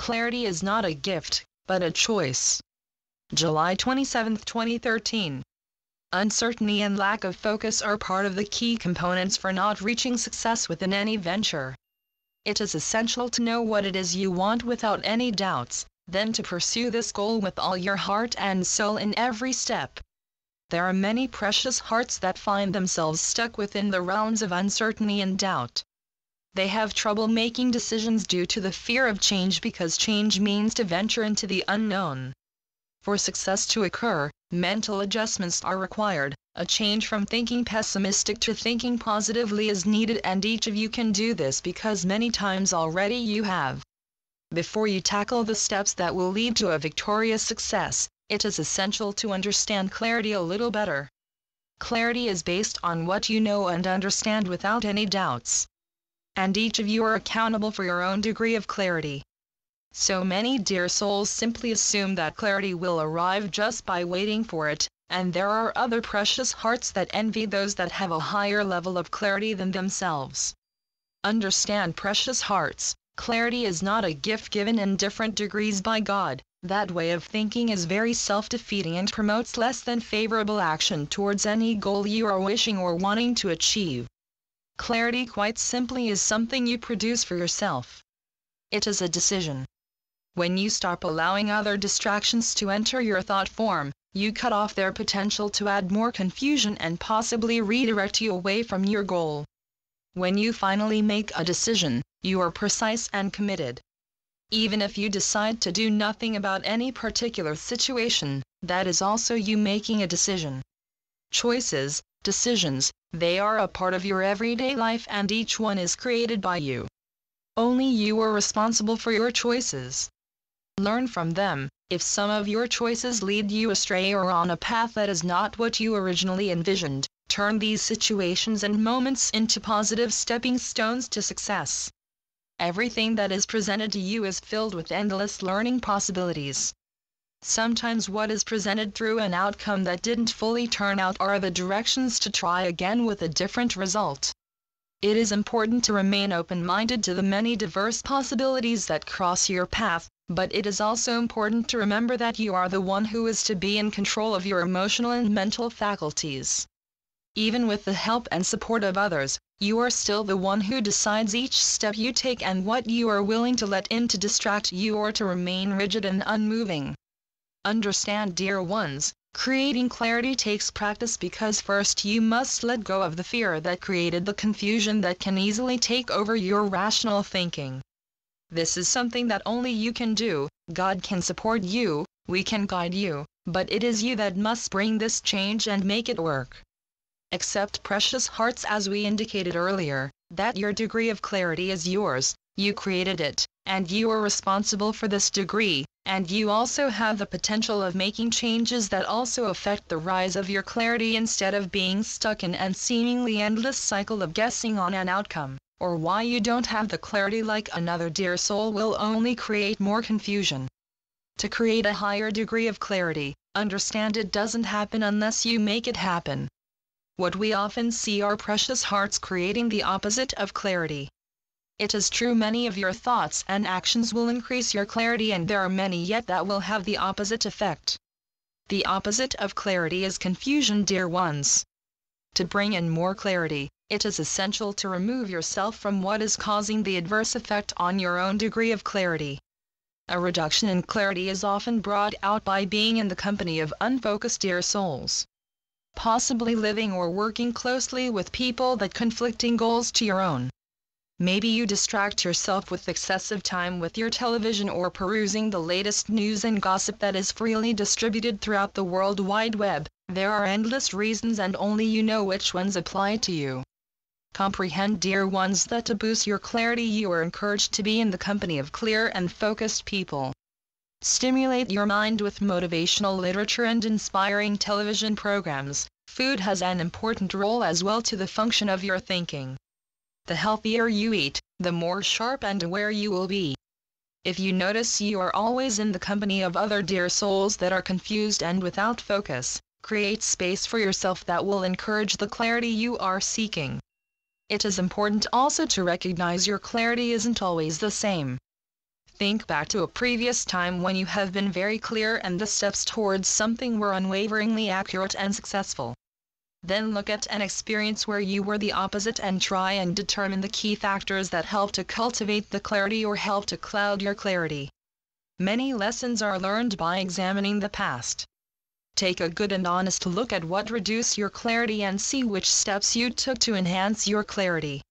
Clarity is not a gift, but a choice. July 27, 2013. Uncertainty and lack of focus are part of the key components for not reaching success within any venture. It is essential to know what it is you want without any doubts, then to pursue this goal with all your heart and soul in every step. There are many precious hearts that find themselves stuck within the realms of uncertainty and doubt. They have trouble making decisions due to the fear of change because change means to venture into the unknown. For success to occur, mental adjustments are required. A change from thinking pessimistic to thinking positively is needed, and each of you can do this because many times already you have. Before you tackle the steps that will lead to a victorious success, it is essential to understand clarity a little better. Clarity is based on what you know and understand without any doubts. And each of you are accountable for your own degree of clarity. So many dear souls simply assume that clarity will arrive just by waiting for it, and there are other precious hearts that envy those that have a higher level of clarity than themselves. Understand, precious hearts, clarity is not a gift given in different degrees by God. That way of thinking is very self-defeating and promotes less than favorable action towards any goal you are wishing or wanting to achieve. Clarity, quite simply, is something you produce for yourself. It is a decision. When you stop allowing other distractions to enter your thought form, you cut off their potential to add more confusion and possibly redirect you away from your goal. When you finally make a decision, you are precise and committed. Even if you decide to do nothing about any particular situation, that is also you making a decision. Choices, decisions, they are a part of your everyday life, and each one is created by you. Only you are responsible for your choices. Learn from them. If some of your choices lead you astray or on a path that is not what you originally envisioned, turn these situations and moments into positive stepping stones to success. Everything that is presented to you is filled with endless learning possibilities. Sometimes what is presented through an outcome that didn't fully turn out are the directions to try again with a different result. It is important to remain open-minded to the many diverse possibilities that cross your path, but it is also important to remember that you are the one who is to be in control of your emotional and mental faculties. Even with the help and support of others, you are still the one who decides each step you take and what you are willing to let in to distract you or to remain rigid and unmoving. Understand, dear ones, creating clarity takes practice because first you must let go of the fear that created the confusion that can easily take over your rational thinking. This is something that only you can do. God can support you, we can guide you, but it is you that must bring this change and make it work. Accept, precious hearts, as we indicated earlier, that your degree of clarity is yours. You created it, and you are responsible for this degree, and you also have the potential of making changes that also affect the rise of your clarity instead of being stuck in an seemingly endless cycle of guessing on an outcome, or why you don't have the clarity like another dear soul will only create more confusion. To create a higher degree of clarity, understand it doesn't happen unless you make it happen. What we often see are precious hearts creating the opposite of clarity. It is true, many of your thoughts and actions will increase your clarity, and there are many yet that will have the opposite effect. The opposite of clarity is confusion, dear ones. To bring in more clarity, it is essential to remove yourself from what is causing the adverse effect on your own degree of clarity. A reduction in clarity is often brought out by being in the company of unfocused dear souls. Possibly living or working closely with people that conflicting goals to your own. Maybe you distract yourself with excessive time with your television or perusing the latest news and gossip that is freely distributed throughout the World Wide Web. There are endless reasons and only you know which ones apply to you. Comprehend, dear ones, that to boost your clarity you are encouraged to be in the company of clear and focused people. Stimulate your mind with motivational literature and inspiring television programs. Food has an important role as well to the function of your thinking. The healthier you eat, the more sharp and aware you will be. If you notice you are always in the company of other dear souls that are confused and without focus, create space for yourself that will encourage the clarity you are seeking. It is important also to recognize your clarity isn't always the same. Think back to a previous time when you have been very clear and the steps towards something were unwaveringly accurate and successful. Then look at an experience where you were the opposite and try and determine the key factors that help to cultivate the clarity or help to cloud your clarity. Many lessons are learned by examining the past. Take a good and honest look at what reduced your clarity and see which steps you took to enhance your clarity.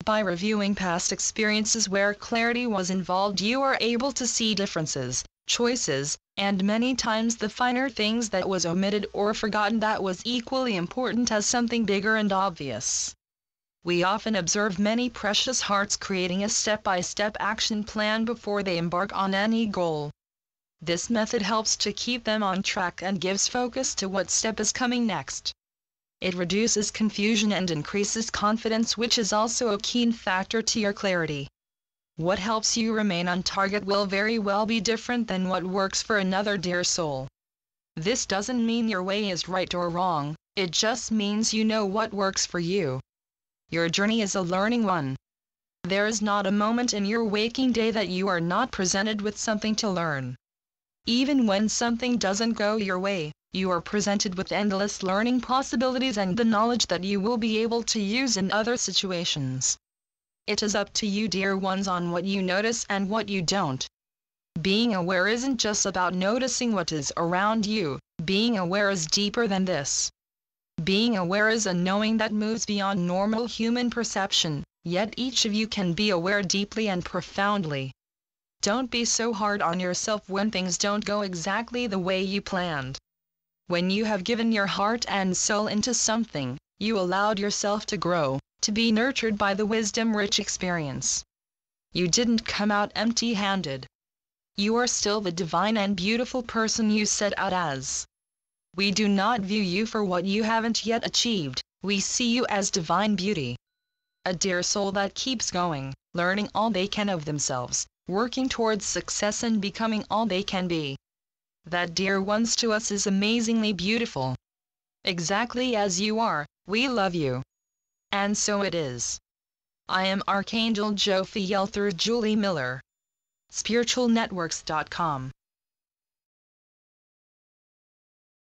By reviewing past experiences where clarity was involved, you are able to see differences, choices, and many times the finer things that was omitted or forgotten that was equally important as something bigger and obvious. We often observe many precious hearts creating a step-by-step action plan before they embark on any goal. This method helps to keep them on track and gives focus to what step is coming next. It reduces confusion and increases confidence, which is also a key factor to your clarity. What helps you remain on target will very well be different than what works for another, dear soul. This doesn't mean your way is right or wrong, it just means you know what works for you. Your journey is a learning one. There is not a moment in your waking day that you are not presented with something to learn. Even when something doesn't go your way, you are presented with endless learning possibilities and the knowledge that you will be able to use in other situations. It is up to you, dear ones, on what you notice and what you don't. Being aware isn't just about noticing what is around you, being aware is deeper than this. Being aware is a knowing that moves beyond normal human perception, yet each of you can be aware deeply and profoundly. Don't be so hard on yourself when things don't go exactly the way you planned. When you have given your heart and soul into something, you allowed yourself to grow, to be nurtured by the wisdom-rich experience. You didn't come out empty-handed. You are still the divine and beautiful person you set out as. We do not view you for what you haven't yet achieved, we see you as divine beauty. A dear soul that keeps going, learning all they can of themselves, working towards success and becoming all they can be. That, dear ones, to us is amazingly beautiful. Exactly as you are, we love you. And so it is. I am Archangel Jophiel through Julie Miller. SpiritualNetworks.com